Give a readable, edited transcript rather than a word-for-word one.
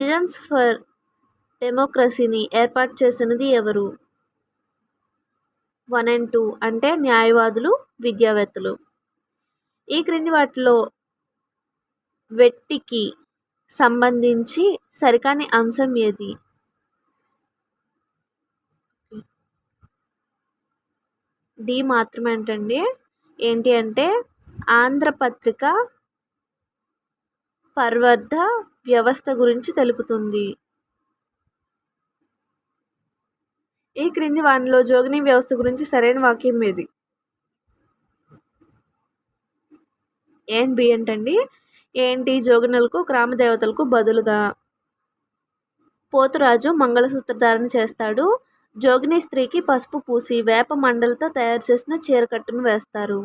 Citizens for డెమోక్రసీని ఏర్పాటు చేసినది ఎవరు? 1 and 2 అంటే న్యాయవాదులు, విద్యావేత్తలు. ఈ క్రింది వాటిలో వెట్టికి సంబంధించి సరికాని అంశం ఏది? డి మాత్రమే అంటండి. ఏంటి అంటే ఆంధ్రపత్రిక పర్వత వ్యవస్థ గురించి తెలుపుతుంది. ఈ క్రింది వానిలో జోగిని వ్యవస్థ గురించి సరైన వాక్యం ఏది? ఏ అండ్ బి ఏంటండి? ఏంటి జోగినులకు గ్రామ దేవతలకు బదులుగా పోతురాజు మంగళసూత్ర ధారణ చేస్తాడు. జోగిని స్త్రీకి పసుపు పూసి వేప మండలతో తయారు చేసిన చీరకట్టును వేస్తారు.